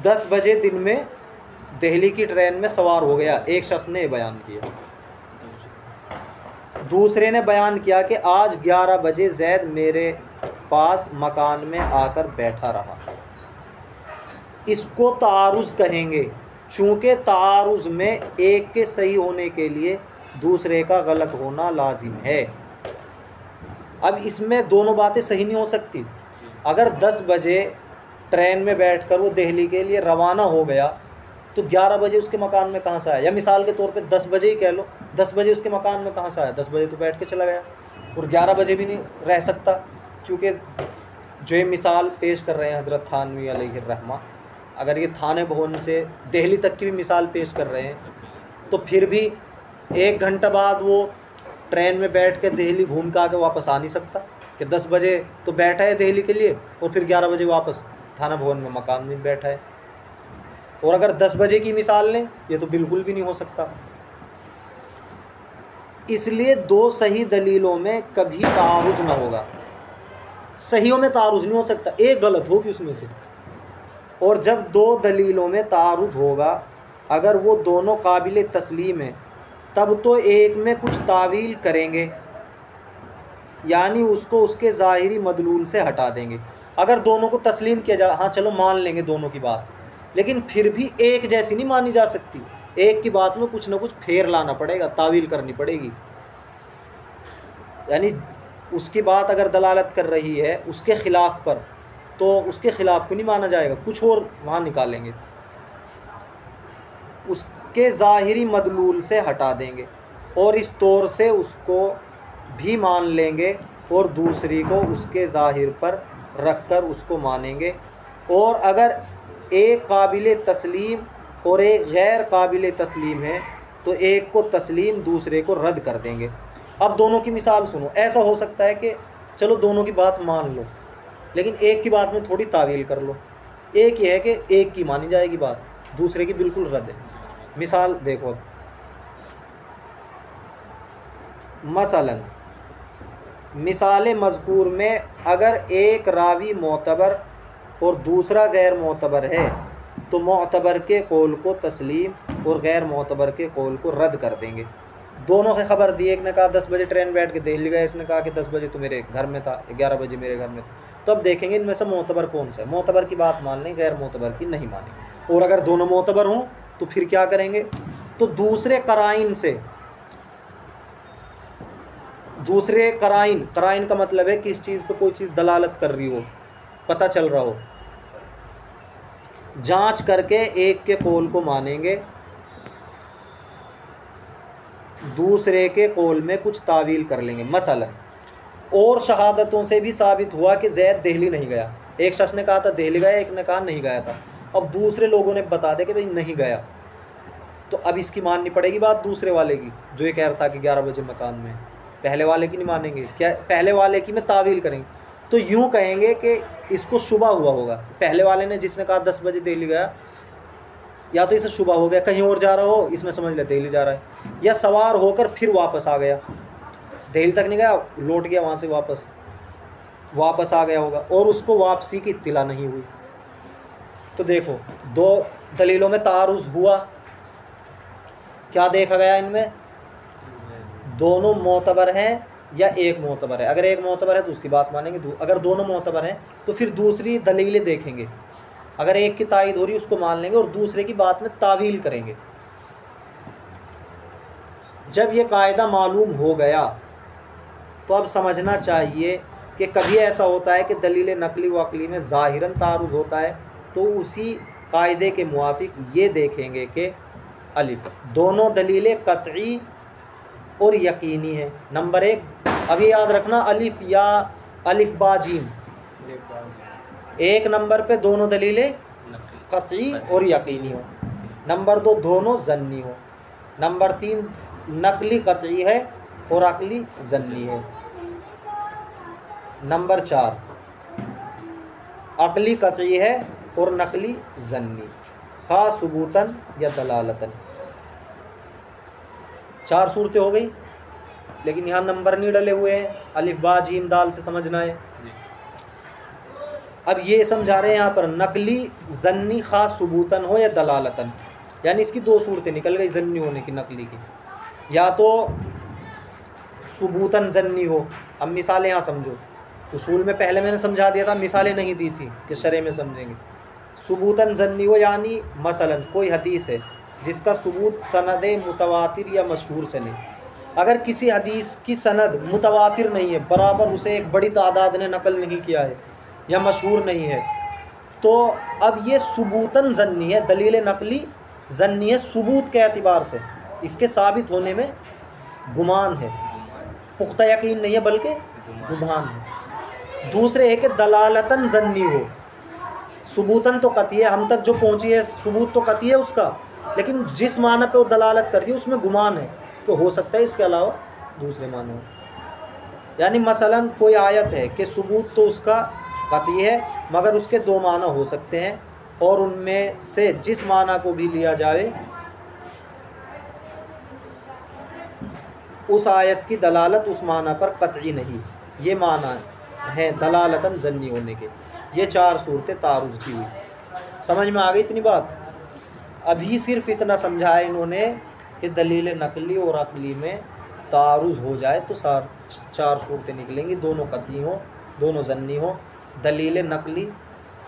10 بجے دن میں دہلی کی ٹرین میں سوار ہو گیا، ایک شخص نے بیان کیا. دوسرے نے بیان کیا کہ آج 11 بجے زید میرے پاس مکان میں آ کر بیٹھا رہا. اس کو تعارض کہیں گے، چونکہ تعارض میں ایک کے صحیح ہونے کے لیے دوسرے کا غلط ہونا لازم ہے. اب اس میں دونوں باتیں صحیح نہیں ہو سکتی. اگر 10 بجے ٹرین میں بیٹھ کر وہ دہلی کے لیے روانہ ہو گیا تو 11 بجے اس کے مکان میں کہاں سے آیا؟ یا مثال کے طور پہ 10 بجے ہی کہہ لو، 10 بجے اس کے مکان میں کہاں سے آیا؟ 10 بجے تو بیٹھ کے چلا گیا، اور 11 بجے بھی نہیں رہ سکتا، کیونکہ جو یہ مثال پیش کر رہے ہیں حضرت تھانوی علیہ الرحمہ، اگر یہ تھانے بھون سے دہلی تک کی بھی مثال پیش کر رہے ہیں تو پھر بھی 1 گھنٹہ بعد وہ ٹرین میں بیٹھ کے دہلی گھوم کے آ کے واپس آ نہیں سکتا کہ 10 بجے تو بیٹھا ہے دہلی کے لیے اور پھر 11 بجے واپس تھانہ بھون میں مکان میں بیٹھا ہے. اور اگر 10 بجے کی مثال لیں، یہ تو بالکل بھی نہیں ہو سکتا. اس لیے دو صحیح دلیلوں میں کبھی تعارض نہ ہوگا. صحیحوں میں تعارض نہیں ہو سکتا، ایک غلط ہوگی اس میں سے. اور جب دو دلیلوں میں تعارض ہوگا، اگر وہ دونوں قابل تسلیم ہیں تب تو ایک میں کچھ تعویل کریں گے، یعنی اس کو اس کے ظاہری مدلول سے ہٹا دیں گے. اگر دونوں کو تسلیم کیا جائے، ہاں چلو مان لیں گے دونوں کی بات، لیکن پھر بھی ایک جیسی نہیں مانی جا سکتی. ایک کی بات میں کچھ نہ کچھ پھیر لانا پڑے گا، تعویل کرنی پڑے گی. یعنی اس کی بات اگر دلالت کر رہی ہے اس کے خلاف پر تو اس کے خلاف کو نہیں مانا جائے گا، کچھ اور وہاں نکالیں گے، اس کے ظاہری مدلول سے ہٹا دیں گے، اور اس طور سے اس کو بھی مان لیں گے اور دوسری کو اس کے ظاہر پر رکھ کر اس کو مانیں گے. اور اگر ایک قابل تسلیم اور ایک غیر قابل تسلیم ہے تو ایک کو تسلیم دوسرے کو رد کر دیں گے. اب دونوں کی مثال سنو. ایسا ہو سکتا ہے کہ چلو دونوں کی بات مان لو لیکن ایک کی بات میں تھوڑی تعویل کر لو. ایک یہ ہے کہ ایک کی مانی جائے گی بات، دوسرے کی بالکل رد ہے. مثال دیکھو، اب مثلا مثال مذکور میں اگر ایک راوی معتبر اور دوسرا غیر معتبر ہے تو معتبر کے قول کو تسلیم اور غیر معتبر کے قول کو رد کر دیں گے. دونوں کی خبر دی، ایک نے کہا 10 بجے ٹرین بیٹھ کے دہلی گیا، اس نے کہا کہ 10 بجے تو میرے گھر میں تھا، 11 بجے میرے گھر میں تھا. تو اب دیکھیں گے ان میں سے معتبر کون سا ہے. معتبر کی بات مان لیں، غیر معتبر کی نہیں مانیں. اور اگر دونوں معتبر ہوں تو پھر کیا کریں گے؟ تو دوسرے قرائن سے، دوسرے قرائن کا مطلب ہے کہ اس چیز پہ کوئی چیز دلالت کر رہی ہو، پتہ چل رہا ہو، جانچ کر کے ایک کے قول کو مانیں گے، دوسرے کے قول میں کچھ تعویل کر لیں گے. مثلا اور شہادتوں سے بھی ثابت ہوا کہ زید دہلی نہیں گیا. ایک شخص نے کہا تھا دہلی گیا، ایک نے کہا نہیں گیا تھا. اب دوسرے لوگوں نے بتا دیا کہ بھئی نہیں گیا، تو اب اس کی ماننی پڑے گی بات دوسرے والے کی جو یہ کہہ رہا تھا کہ 11 بجے مکان میں. پہلے والے کی نہیں مانیں گے، کیا پہلے والے کی میں تعویل کریں گے. تو یوں کہیں گے کہ اس کو شبہ ہوا ہوگا. پہلے والے نے جس نے کہا 10 بجے دہلی گیا، یا تو اسے شبہ ہو گیا کہیں اور جا رہا ہو، اس نے سمجھ لیا دہلی جا رہا ہے، یا سوار ہو کر پھر واپس آ گیا، دہلی تک نہیں گیا، لوٹ گیا وہاں سے واپس آ گیا ہوگا اور اس کو واپسی کی اطلاع نہیں ہوئی. تو دیکھو دو دلیلوں میں تعارض ہوا، کیا دیکھا گیا ان میں؟ دونوں معتبر ہیں یا ایک معتبر ہے؟ اگر ایک معتبر ہے تو اس کی بات مانیں گے، اگر دونوں معتبر ہیں تو پھر دوسری دلیلیں دیکھیں گے، اگر ایک کی تائید ہو رہی اس کو مان لیں گے اور دوسرے کی بات میں تعویل کریں گے۔ جب یہ قاعدہ معلوم ہو گیا تو اب سمجھنا چاہیے کہ کبھی ایسا ہوتا ہے کہ دلیل نقلی و عقلی میں ظاہراً تعارض ہوتا ہے، تو اسی قاعدے کے موافق یہ دیکھیں گے کہ الف دونوں دلیلیں قطعی اور یقینی ہیں۔ نمبر ایک، ابھی یاد رکھنا الف یا الف با جیم، ایک نمبر پہ دونوں دلیلیں قطعی اور یقینی ہو۔ نمبر دو، دونوں ظنی ہو۔ نمبر تین، نقلی قطعی ہے اور عقلی ظنی ہے۔ نمبر چار، عقلی قطعی ہے اور نقلی ظنی، خواہ ثبوتاً یا دلالتاً۔ چار صورتیں ہو گئی، لیکن یہاں نمبر نہیں ڈلے ہوئے ہیں، الف با جیم دال سے سمجھنا ہے۔ اب یہ سمجھا رہے ہیں یہاں پر نقلی ظنی خواہ ثبوتاً ہو یا دلالتاً، یعنی اس کی دو صورتیں نکل گئی ظنی ہونے کی نقلی کی، یا تو ثبوتاً ظنی ہو۔ اب مثالیں یہاں سمجھو، اصول میں پہلے میں نے سمجھا دیا تھا، مثالیں نہیں دی تھی کہ شرح میں سمجھیں گے۔ ثبوتاً ظنی ہو یعنی مثلا کوئی حدیث ہے جس کا ثبوت سند متواتر یا مشہور سے نہیں، اگر کسی حدیث کی سند متواتر نہیں ہے، برابر اسے ایک بڑی تعداد نے نقل نہیں کیا ہے یا مشہور نہیں ہے، تو اب یہ ثبوتاً ظنی ہے، دلیل نقلی ظنی ہے ثبوت کے اعتبار سے، اس کے ثابت ہونے میں گمان ہے، پختہ یقین نہیں ہے بلکہ گمان ہے۔ دوسرے ہے کہ دلالتاً ظنی ہو، ثبوتاً تو قطعی ہے، ہم تک جو پہنچی ہے ثبوت تو قطعی ہے اس کا، لیکن جس معنی پہ وہ دلالت کرتی ہے اس میں گمان ہے، تو ہو سکتا ہے اس کے علاوہ دوسرے معنی ہو۔ یعنی مثلا کوئی آیت ہے کہ ثبوت تو اس کا قطعی ہے مگر اس کے دو معنی ہو سکتے ہیں، اور ان میں سے جس معنی کو بھی لیا جائے اس آیت کی دلالت اس معنی پر قطعی نہیں، یہ معنی ہے دلالتاً ظنی ہونے کے۔ یہ چار صورتیں تعارض کی ہوئی، سمجھ میں آ گئی اتنی بات؟ ابھی صرف اتنا سمجھا ہے انہوں نے کہ دلیل نقلی اور عقلی میں تعارض ہو جائے تو چار صورتیں نکلیں گی، دونوں قطعی ہوں دونوں ظنی ہوں، دلیل نقلی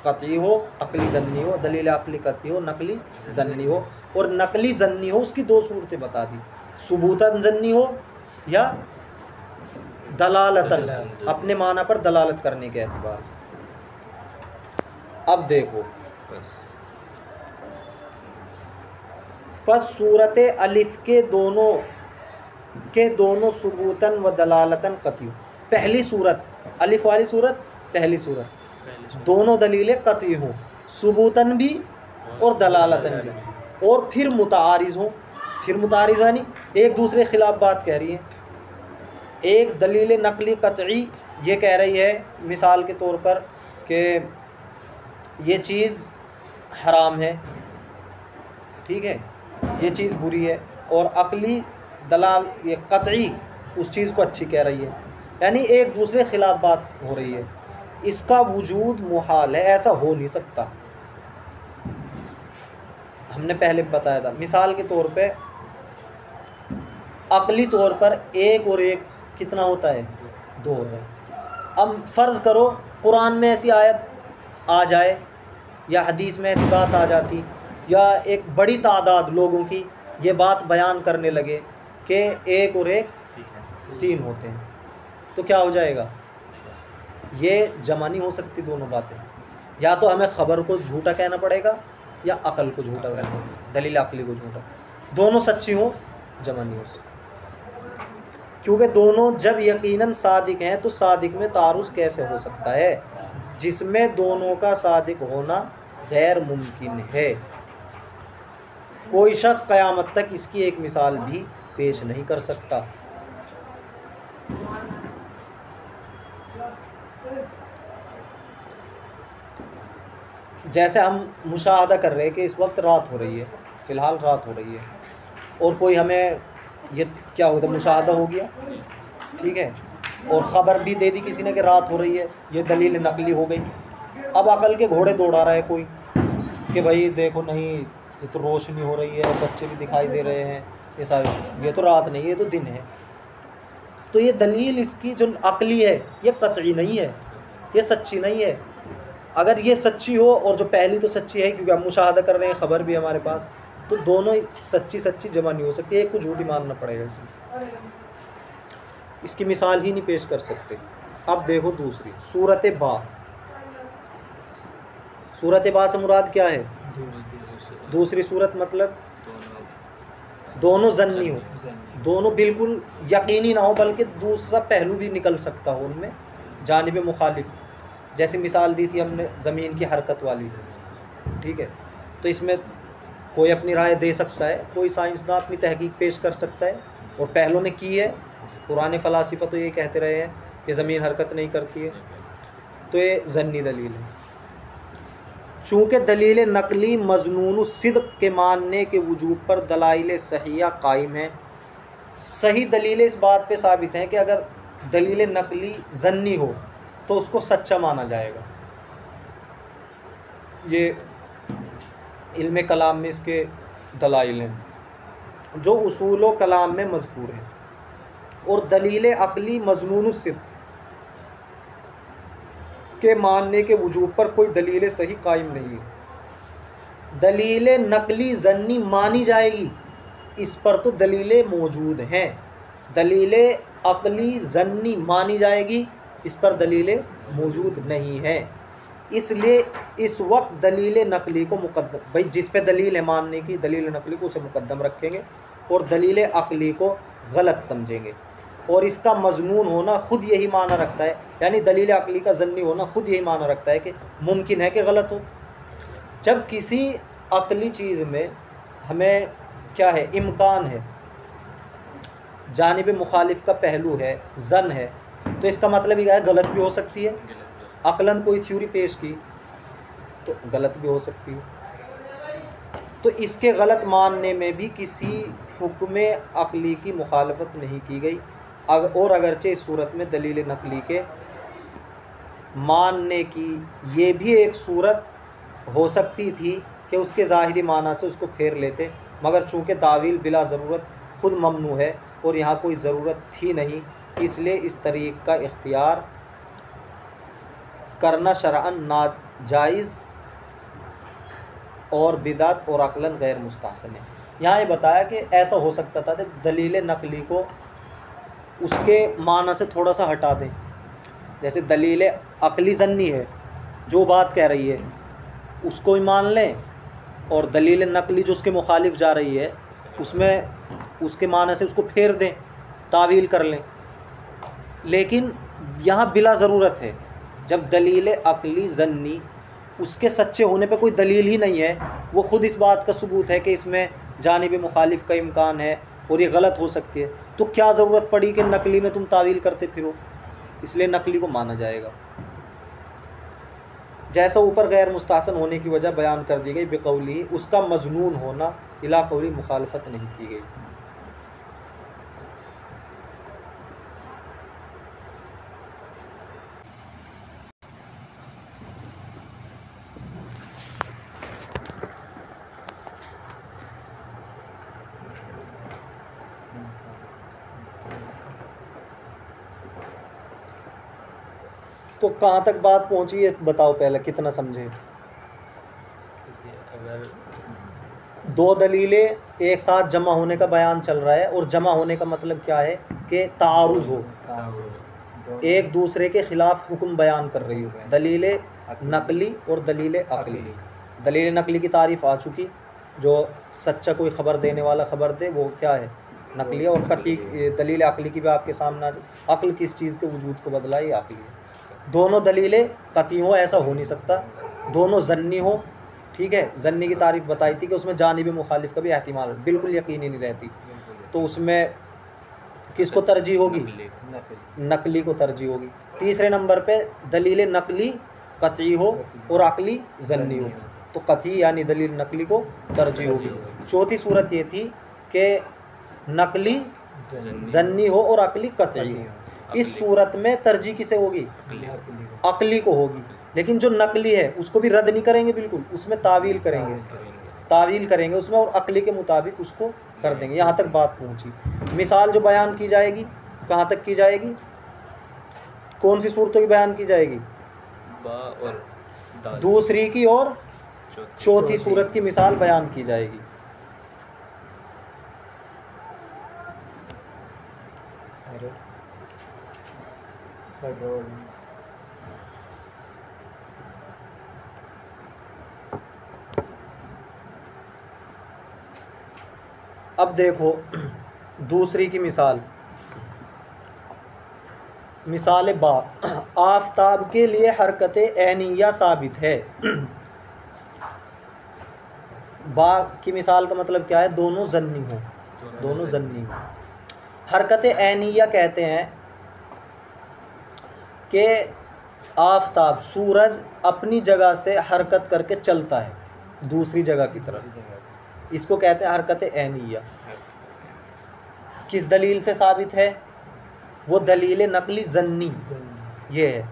قطعی ہو عقلی ظنی ہو، دلیل عقلی قطعی ہو نقلی ظنی ہو، اور نقلی ظنی ہو اس کی دو صورتیں بتا دی، ثبوتاً ظنی ہو یا دلالتاً، اپنے معنی پر دلالت کرنے کے اعتبار سے۔ اب دیکھو، پس صورت الف کے دونوں ثبوتاً و دلالتاً قطعی، پہلی صورت الف والی صورت، پہلی صورت دونوں دلیلیں قطعی ہوں، ثبوتاً بھی اور دلالتاً بھی، اور پھر متعارض ہوں، پھر متعارض یعنی ایک دوسرے خلاف بات کہہ رہی ہے۔ ایک دلیل نقلی قطعی یہ کہہ رہی ہے مثال کے طور پر کہ یہ چیز حرام ہے، ٹھیک ہے، یہ چیز بری ہے، اور عقلی یہ قطعی اس چیز کو اچھی کہہ رہی ہے، یعنی ایک دوسرے خلاف بات ہو رہی ہے، اس کا وجود محال ہے، ایسا ہو نہیں سکتا۔ ہم نے پہلے بتایا تھا مثال کے طور پہ عقلی طور پر ایک اور ایک کتنا ہوتا ہے؟ دو ہوتا ہے۔ اب فرض کرو قرآن میں ایسی آیت آ جائے یا حدیث میں ایسی بات آ جاتی یا ایک بڑی تعداد لوگوں کی یہ بات بیان کرنے لگے کہ ایک اور ایک تین ہوتے ہیں، تو کیا ہو جائے گا؟ یہ جمع نہیں ہو سکتی دونوں باتیں، یا تو ہمیں خبر کو جھوٹا کہنا پڑے گا یا عقل کو جھوٹا کہنا پڑے گا، دلیل عقلی کو جھوٹا، دونوں سچی ہوں جمع نہیں ہو سکتی، کیونکہ دونوں جب یقیناً صادق ہیں تو صادق میں تعارض کیسے ہو سکتا ہے جس میں دونوں کا صادق ہونا غیر ممکن ہے۔ کوئی شخص قیامت تک اس کی ایک مثال بھی پیش نہیں کر سکتا۔ جیسے ہم مشاہدہ کر رہے ہیں کہ اس وقت رات ہو رہی ہے، فی الحال رات ہو رہی ہے، اور کوئی ہمیں یہ کیا ہوتا ہے مشاہدہ ہو گیا، ٹھیک ہے، اور خبر بھی دے دی کسی نے کہ رات ہو رہی ہے، یہ دلیل نقلی ہو گئی۔ اب عقل کے گھوڑے دوڑا رہا ہے کوئی کہ بھائی دیکھو نہیں یہ تو روشنی ہو رہی ہے، بچے بھی دکھائی دے رہے ہیں، یہ تو رات نہیں، یہ تو دن ہے. تو یہ دلیل اس کی جو عقلی ہے یہ قطعی نہیں ہے، یہ سچی نہیں ہے. اگر یہ سچی ہو، اور جو پہلی تو سچی ہے کیونکہ ہم مشاہدہ کر رہے ہیں، خبر بھی ہمارے پاس، تو دونوں سچی جمع نہیں ہو سکتی، ایک کو جھوٹی ماننا پڑے گا. اس کی مثال ہی نہیں پیش کر سکتے. اب دیکھو دوسری صورت با. صورت با سے مراد کیا ہے؟ دوسری صورت مطلب دونوں ظنی ہو، دونوں بالکل یقینی نہ ہو، بلکہ دوسرا پہلو بھی نکل سکتا ہو ان میں، جانب مخالف. جیسے مثال دی تھی ہم نے زمین کی حرکت والی، ٹھیک ہے. تو اس میں کوئی اپنی رائے دے سکتا ہے، کوئی سائنسداں اپنی تحقیق پیش کر سکتا ہے، اور پہلوں نے کی ہے. پرانے فلاسفہ تو یہ کہتے رہے ہیں کہ زمین حرکت نہیں کرتی ہے، تو یہ ظنی دلیل ہے. چونکہ دلیل نقلی مضمون الصدق کے ماننے کے وجوب پر دلائل صحیحہ قائم ہیں. صحیح دلیلیں اس بات پہ ثابت ہیں کہ اگر دلیل نقلی ظنی ہو تو اس کو سچا مانا جائے گا. یہ علم کلام میں اس کے دلائل ہیں جو اصول و کلام میں مذکور ہیں. اور دلیل عقلی مضمون الصدق کے ماننے کے وجوب پر کوئی دلیل صحیح قائم نہیں ہے. دلیل نقلی ظنی مانی جائے گی، اس پر تو دلیلیں موجود ہیں. دلیل عقلی ظنی مانی جائے گی، اس پر دلیلیں موجود نہیں ہیں. اس لیے اس وقت دلیل نقلی کو مقدم، بھائی جس پہ دلیل ہے ماننے کی، دلیل نقلی کو اسے مقدم رکھیں گے اور دلیل عقلی کو غلط سمجھیں گے. اور اس کا مضمون ہونا خود یہی معنی رکھتا ہے، یعنی دلیل عقلی کا ظنی ہونا خود یہی معنی رکھتا ہے کہ ممکن ہے کہ غلط ہو. جب کسی عقلی چیز میں ہمیں کیا ہے، امکان ہے، جانب مخالف کا پہلو ہے، ظن ہے، تو اس کا مطلب یہ ہے غلط بھی ہو سکتی ہے. عقلاً کوئی تھیوری پیش کی تو غلط بھی ہو سکتی ہے. تو اس کے غلط ماننے میں بھی کسی حکم عقلی کی مخالفت نہیں کی گئی. اور اگرچہ اس صورت میں دلیل نقلی کے ماننے کی یہ بھی ایک صورت ہو سکتی تھی کہ اس کے ظاہری معنی سے اس کو پھیر لیتے، مگر چونکہ تعویل بلا ضرورت خود ممنوع ہے اور یہاں کوئی ضرورت تھی نہیں، اس لیے اس طریق کا اختیار کرنا شرعاً ناجائز اور بدعت اور عقلاً غیر مستحسن ہے. یہاں یہ بتایا کہ ایسا ہو سکتا تھا کہ دلیل نقلی کو اس کے معنی سے تھوڑا سا ہٹا دیں. جیسے دلیل عقلی ظنی ہے، جو بات کہہ رہی ہے اس کو ہی مان لیں، اور دلیل نقلی جو اس کے مخالف جا رہی ہے اس میں اس کے معنی سے اس کو پھیر دیں، تعویل کر لیں. لیکن یہاں بلا ضرورت ہے. جب دلیل عقلی ظنی اس کے سچے ہونے پہ کوئی دلیل ہی نہیں ہے، وہ خود اس بات کا ثبوت ہے کہ اس میں جانب مخالف کا امکان ہے اور یہ غلط ہو سکتی ہے، تو کیا ضرورت پڑی کہ نقلی میں تم تعویل کرتے پھرو؟ اس لیے نقلی کو مانا جائے گا. جیسا اوپر غیر مستحسن ہونے کی وجہ بیان کر دی گئی بقولی، اس کا مظنون ہونا الا قولی مخالفت نہیں کی گئی. تو کہاں تک بات پہنچی یہ بتاؤ پہلے، کتنا سمجھیں؟ اگر دو دلیلیں ایک ساتھ جمع ہونے کا بیان چل رہا ہے، اور جمع ہونے کا مطلب کیا ہے کہ تعارض ہو، ایک دوسرے کے خلاف حکم بیان کر رہی ہو. دلیل نقلی اور دلیل عقلی. دلیل نقلی کی تعریف آ چکی، جو سچا کوئی خبر دینے والا خبر دے وہ کیا ہے، نقلی. اور قطعی دلیل عقلی کی بھی آپ کے سامنے عقل کس چیز کے وجود کو بدلا یہ عقلی ہے. دونوں دلیلیں قطعی ہوں ایسا ہو نہیں سکتا، دونوں ظنی ہوں. ٹھیک ہے، ظنی کی تعریف بتائی تھی کہ اس میں جانب مخالف کا بھی احتمال ہے، بالکل یقینی نہیں رہتی. تو اس میں کس کو ترجیح ہوگی؟ نقلی کو ترجیح ہوگی. تیسرے نمبر پہ دلیل نقلی قطعی ہو اور عقلی ظنی ہو، تو قطعی یعنی دلیل نقلی کو ترجیح ہوگی. چوتھی صورت یہ تھی کہ نقلی ظنی ہو اور عقلی قطعی ہو. اس صورت میں ترجیح کسے ہوگی؟ عقلی کو ہوگی. لیکن جو نقلی ہے اس کو بھی رد نہیں کریں گے بالکل، اس میں تعویل کریں گے، تعویل کریں گے اس میں، اور عقلی کے مطابق اس کو کر دیں گے. یہاں تک بات پہنچی. مثال جو بیان کی جائے گی کہاں تک کی جائے گی؟ کون سی صورتوں کی بیان کی جائے گی؟ با اور دال. دوسری کی اور چوتھی صورت کی مثال بیان کی جائے گی. اب دیکھو دوسری کی مثال. مثال با، آفتاب کے لیے حرکت عینیہ ثابت ہے. با کی مثال کا مطلب کیا ہے؟ دونوں ظنی ہوں. دونوں ظنی ہوں. حرکت عینیہ کہتے ہیں کہ آفتاب، سورج اپنی جگہ سے حرکت کر کے چلتا ہے دوسری جگہ کی طرف. اس کو کہتے ہیں حرکت عینیہ. کس دلیل سے ثابت ہے؟ وہ دلیل نقلی ظنی یہ ہے.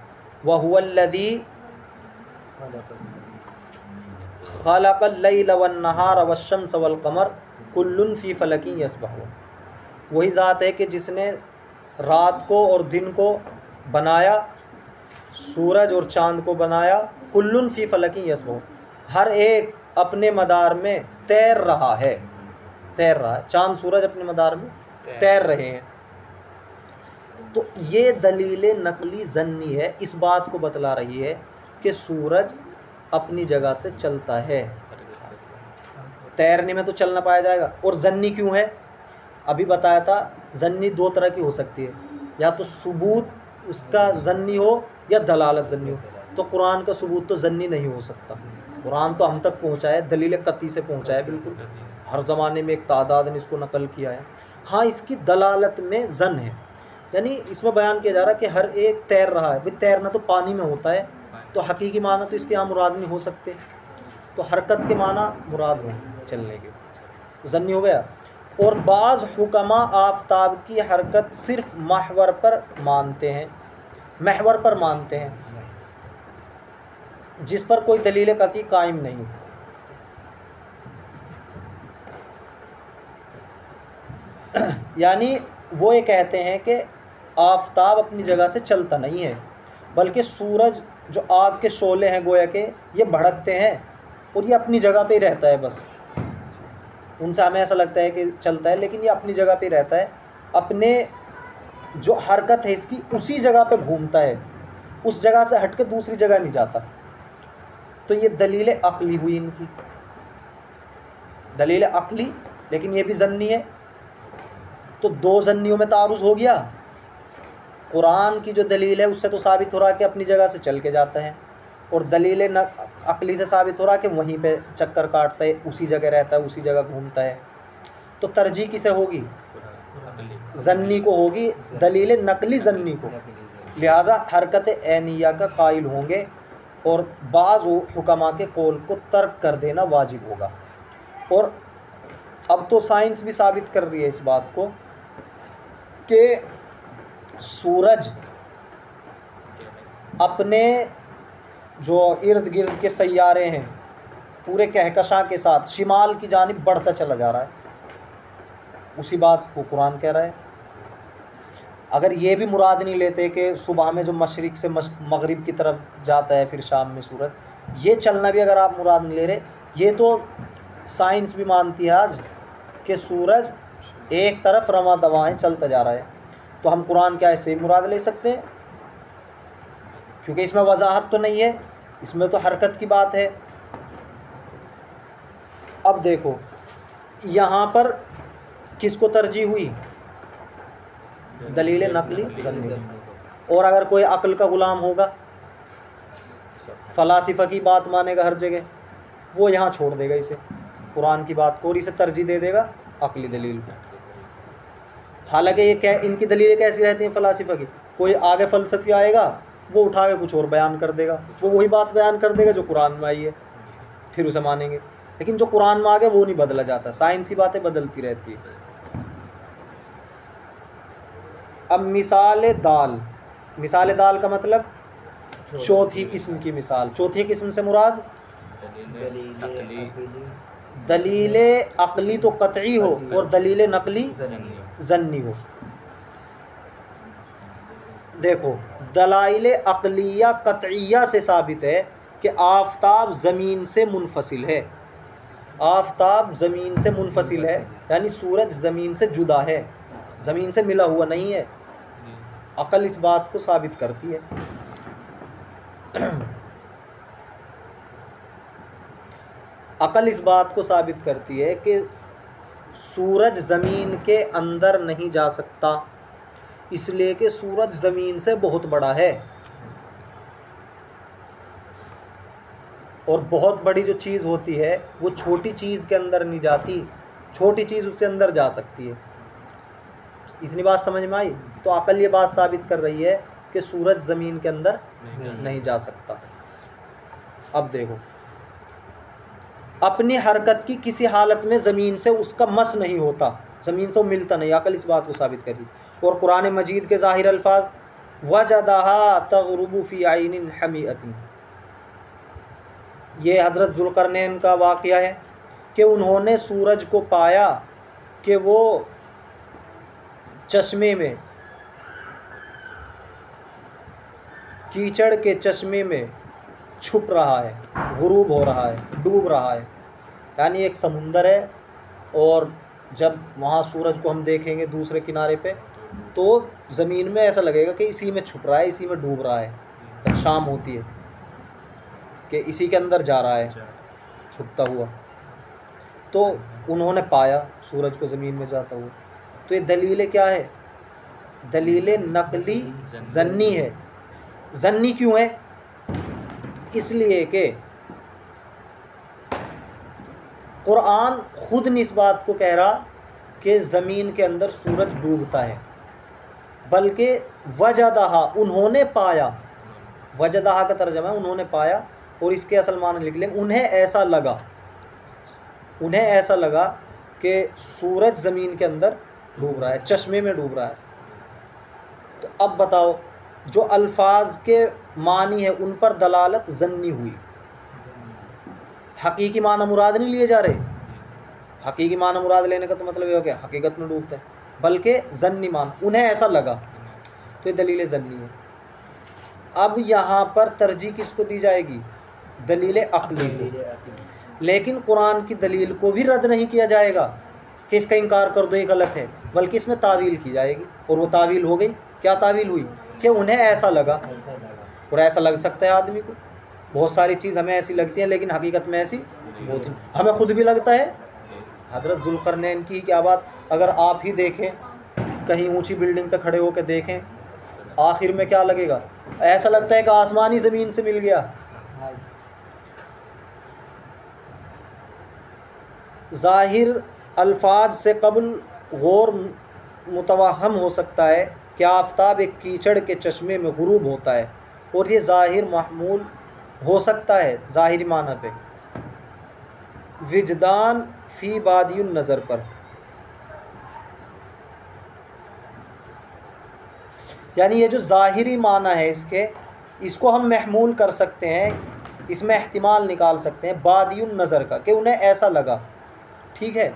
وَهُوَ الَّذِي خَلَقَ اللَّيْلَ وَالنَّهَارَ وَالشَّمْسَ وَالْقَمَرَ كُلٌّ فِي فَلَكٍ يَسْبَحُونَ. وہی ذات ہے کہ جس نے رات کو اور دن کو بنایا، سورج اور چاند کو بنایا. کلن فی فلک یسبحون، ہر ایک اپنے مدار میں تیر رہا ہے. تیر رہا ہے، چاند سورج اپنے مدار میں تیر رہے ہیں. تو یہ دلیل نقلی ظنی ہے، اس بات کو بتلا رہی ہے کہ سورج اپنی جگہ سے چلتا ہے. تیرنے میں تو چل نہ پایا جائے گا. اور ظنی کیوں ہے؟ ابھی بتایا تھا ظنی دو طرح کی ہو سکتی ہے، یا تو ثبوت اس کا ظنی ہو یا دلالت ظنی ہو. تو قرآن کا ثبوت تو ظنی نہیں ہو سکتا. قرآن تو ہم تک پہنچا ہے، دلیل قطعی سے پہنچا ہے بالکل. ہر زمانے میں ایک تعداد نے اس کو نقل کیا ہے. ہاں اس کی دلالت میں ظن ہے، یعنی اس میں بیان کیا جا رہا ہے کہ ہر ایک تیر رہا ہے. بھئی تیرنا تو پانی میں ہوتا ہے، تو حقیقی معنی تو اس کے یہاں مراد نہیں ہو سکتے. تو حرکت کے معنی مراد ہوں چلنے کے، ظنی ہو گیا. اور بعض حکماء آفتاب کی حرکت صرف محور پر مانتے ہیں، محور پر مانتے ہیں جس پر کوئی دلیل قطعی قائم نہیں. یعنی وہ یہ کہتے ہیں کہ آفتاب اپنی جگہ سے چلتا نہیں ہے، بلکہ سورج جو آگ کے شعلے ہیں گویا کہ یہ بھڑکتے ہیں اور یہ اپنی جگہ پہ ہی رہتا ہے. بس ان سے ہمیں ایسا لگتا ہے کہ چلتا ہے، لیکن یہ اپنی جگہ پہ ہی رہتا ہے. اپنے جو حرکت ہے اس کی اسی جگہ پہ گھومتا ہے، اس جگہ سے ہٹ کے دوسری جگہ نہیں جاتا. تو یہ دلیل عقلی ہوئی ان کی، دلیل عقلی، لیکن یہ بھی ظنی ہے. تو دو ظنیوں میں تعارض ہو گیا. قرآن کی جو دلیل ہے اس سے تو ثابت ہو رہا کہ اپنی جگہ سے چل کے جاتا ہے، اور دلیل عقلی سے ثابت ہو رہا کہ وہیں پہ چکر کاٹتا ہے، اسی جگہ رہتا ہے، اسی جگہ گھومتا ہے. تو ترجیح کسے ہوگی؟ ظنی کو ہوگی، دلیل نقلی ظنی کو. لہذا حرکت عینیہ کا قائل ہوں گے، اور بعض حکماء کے قول کو ترک کر دینا واجب ہوگا. اور اب تو سائنس بھی ثابت کر رہی ہے اس بات کو کہ سورج اپنے جو ارد گرد کے سیارے ہیں پورے کہکشاں کے ساتھ شمال کی جانب بڑھتا چلا جا رہا ہے. اسی بات کو قرآن کہہ رہا ہے. اگر یہ بھی مراد نہیں لیتے کہ صبح میں جو مشرق سے مغرب کی طرف جاتا ہے پھر شام میں سورج، یہ چلنا بھی اگر آپ مراد نہیں لے رہے، یہ تو سائنس بھی مانتی ہے آج کہ سورج ایک طرف رواں دواں چلتا جا رہا ہے. تو ہم قرآن کیا ایسے ہی مراد لے سکتے ہیں؟ کیونکہ اس میں وضاحت تو نہیں ہے، اس میں تو حرکت کی بات ہے. اب دیکھو یہاں پر کس کو ترجیح ہوئی؟ دلیل نقلی ظنی. اور اگر کوئی عقل کا غلام ہوگا، فلاسفہ کی بات مانے گا ہر جگہ، وہ یہاں چھوڑ دے گا اسے، قرآن کی بات کو، اور اسے ترجیح دے دے گا عقلی دلیل کو. حالانکہ یہ ان کی دلیلیں کیسی رہتی ہیں فلاسفہ کی؟ کوئی آگے فلسفی آئے گا، وہ اٹھا کے کچھ اور بیان کر دے گا، وہ وہی بات بیان کر دے گا جو قرآن میں آئی ہے، پھر اسے مانیں گے. لیکن جو قرآن میں آ گیا وہ نہیں بدلا جاتا. سائنس کی باتیں بدلتی رہتی ہے. اب مثال دال. مثال دال کا مطلب چوتھی قسم کی مثال. چوتھی قسم سے مراد دلیل عقلی تو قطعی ہو اور دلیل نقلی ظنی ہو. دیکھو دلائل عقلیہ قطعیہ سے ثابت ہے کہ آفتاب زمین سے منفصل ہے. آفتاب زمین سے منفصل ہے یعنی سورج زمین سے جدا ہے، زمین سے ملا ہوا نہیں ہے. عقل اس بات کو ثابت کرتی ہے. عقل اس بات کو ثابت کرتی ہے کہ سورج زمین کے اندر نہیں جا سکتا، اس لیے کہ سورج زمین سے بہت بڑا ہے، اور بہت بڑی جو چیز ہوتی ہے وہ چھوٹی چیز کے اندر نہیں جاتی، چھوٹی چیز اس کے اندر جا سکتی ہے. اتنی بات سمجھ میں آئی؟ تو عقل یہ بات ثابت کر رہی ہے کہ سورج زمین کے اندر نہیں جا سکتا. اب دیکھو اپنی حرکت کی کسی حالت میں زمین سے اس کا مس نہیں ہوتا، زمین سے وہ ملتا نہیں. عقل اس بات کو ثابت کری. اور قرآن مجید کے ظاہر الفاظ وَجَدَهَا تَغْرُبُ فِي عَيْنٍ حَمِئَةٍ، یہ حضرت ذوالقرنین کا واقعہ ہے کہ انہوں نے سورج کو پایا کہ وہ چشمے میں، کیچڑ کے چشمے میں چھپ رہا ہے، غروب ہو رہا ہے، ڈوب رہا ہے. یعنی ایک سمندر ہے اور جب وہاں سورج کو ہم دیکھیں گے دوسرے کنارے پہ تو زمین میں ایسا لگے گا کہ اسی میں چھپ رہا ہے، اسی میں ڈوب رہا ہے. جب شام ہوتی ہے کہ اسی کے اندر جا رہا ہے چھپتا ہوا. تو انہوں نے پایا سورج کو زمین میں جاتا ہوا. تو یہ دلیل کیا ہے؟ دلیل نقلی ظنی ہے. ظنی کیوں ہے؟ اس لیے کہ قرآن خود نہیں اس بات کو کہہ رہا کہ زمین کے اندر سورج ڈوبتا ہے، بلکہ وجدہا انہوں نے پایا. وجدہا کا ترجمہ ہے انہوں نے پایا، اور اس کے اصل معنی لکھ لیں انہیں ایسا لگا، انہیں ایسا لگا کہ سورج زمین کے اندر ڈوب رہا ہے، چشمے میں ڈوب رہا ہے. تو اب بتاؤ جو الفاظ کے معنی ہے ان پر دلالت ظنی ہوئی، حقیقی معنی مراد نہیں لیے جا رہے. حقیقی معنی مراد لینے کا تو مطلب یہ ہو کہ حقیقت میں ڈوبتا ہے، بلکہ ظنی معنی انہیں ایسا لگا. تو یہ دلیل ظنی ہے. اب یہاں پر ترجیح کس کو دی جائے گی؟ دلیل عقلی کو. لیکن قرآن کی دلیل کو بھی رد نہیں کیا جائے گا کہ اس کا انکار کر دو یہ غلط ہے، بلکہ اس میں تعویل کی جائے گی. اور وہ تعویل ہو گئی. کیا تعویل ہوئی؟ کہ انہیں ایسا لگا. اور ایسا لگ سکتا ہے آدمی کو، بہت ساری چیز ہمیں ایسی لگتی ہیں لیکن حقیقت میں ایسی ہوتی نہیں. ہمیں خود بھی لگتا ہے. حضرت ذوالقرنین کی کیا بات، اگر آپ ہی دیکھیں کہیں اونچی بلڈنگ پہ کھڑے ہو کے دیکھیں آخر میں کیا لگے گا؟ ایسا لگتا ہے کہ آسمان ہی زمین سے مل گیا. ظاہر الفاظ سے قبل غور متوہم ہو سکتا ہے کہ آفتاب ایک کیچڑ کے چشمے میں غروب ہوتا ہے، اور یہ ظاہر محمول ہو سکتا ہے ظاہری معنی پہ وجدان فی بادی النظر پر. یعنی یہ جو ظاہری معنی ہے اس کو ہم محمول کر سکتے ہیں، اس میں احتمال نکال سکتے ہیں بادی النظر کا کہ انہیں ایسا لگا. ٹھیک ہے،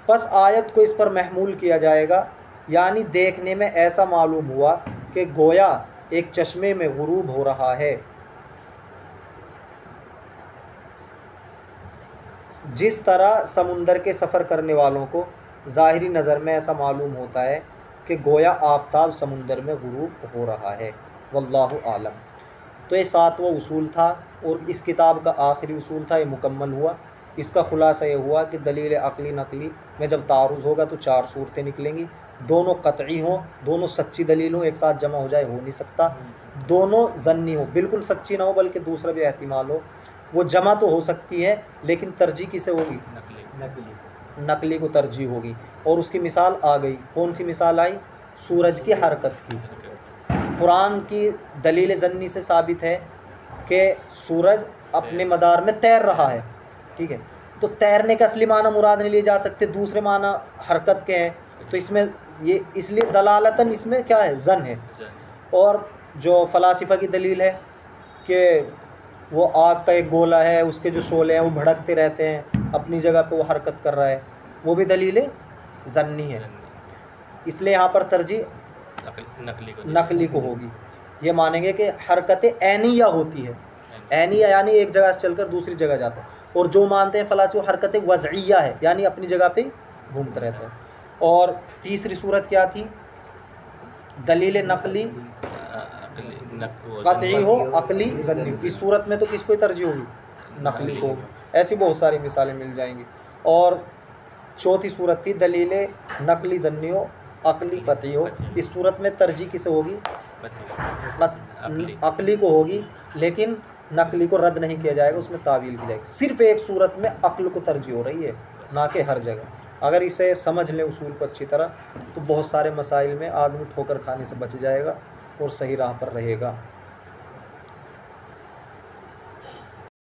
پس آیت کو اس پر محمول کیا جائے گا، یعنی دیکھنے میں ایسا معلوم ہوا کہ گویا ایک چشمے میں غروب ہو رہا ہے. جس طرح سمندر کے سفر کرنے والوں کو ظاہری نظر میں ایسا معلوم ہوتا ہے کہ گویا آفتاب سمندر میں غروب ہو رہا ہے. واللہ عالم. تو یہ 7واں اصول تھا اور اس کتاب کا آخری اصول تھا، یہ مکمل ہوا. اس کا خلاصہ یہ ہوا کہ دلیل عقلی نقلی میں جب تعارض ہوگا تو 4 صورتیں نکلیں گی. دونوں قطعی ہوں، دونوں سچی دلیل ہوں، ایک ساتھ جمع ہو جائے ہو نہیں سکتا. دونوں ظنی ہوں، بالکل سچی نہ ہو بلکہ دوسرا بھی احتمال ہو. وہ جمع تو ہو سکتی ہے لیکن ترجیح کسے ہوگی؟ نقلی کو ترجیح ہوگی. اور اس کی مثال آ گئی. کون سی مثال آئی؟ سورج کی حرکت کی. قرآن کی دلیل ظنی سے ثابت ہے کہ سورج اپنے مدار میں تیر رہا ہے. ٹھیک ہے، تو تیرنے کا اصلی معنی مراد نہیں لیے جا سکتے، دوسرے معنی حرکت کے ہیں. تو اس میں یہ اس لیے دلالتاً اس میں کیا ہے؟ ظن ہے. اور جو فلاسفہ کی دلیل ہے کہ وہ آگ کا ایک گولا ہے، اس کے جو شعلے ہیں وہ بھڑکتے رہتے ہیں، اپنی جگہ پہ وہ حرکت کر رہا ہے، وہ بھی دلیل ظنی ہے۔ اس لیے یہاں پر ترجیح نقلی کو ہوگی۔ یہ مانیں گے کہ حرکت عینیہ ہوتی ہے، عینیہ یعنی ایک جگہ سے چل کر دوسری جگہ جاتا ہے، اور جو مانتے ہیں فلاسفہ وہ حرکت وضعیہ ہے، یعنی اپنی جگہ پہ گھومتا رہتا ہے۔ اور تیسری صورت کیا تھی؟ دلیل نقلی قطعی ہو، عقلی ظنی ہو۔ اس صورت میں تو کس کو ترجیح ہوگی؟ نقلی کو ہوگی۔ ایسی بہت ساری مثالیں مل جائیں گی۔ اور چوتھی صورت تھی دلیل نقلی ظنی ہو، عقلی قطعی ہو۔ اس صورت میں ترجیح کسے ہوگی؟ عقلی کو ہوگی، لیکن نقلی کو رد نہیں کیا جائے گا، اس میں تعویل کی جائے گی۔ صرف ایک صورت میں عقل کو ترجیح ہو رہی ہے، نہ کہ ہر جگہ۔ اگر اسے سمجھ لیں اصول کو اچھی طرح تو بہت سارے مسائل میں آدمی ٹھوکر کھانے سے بچ جائے گا اور صحیح راہ پر رہے گا۔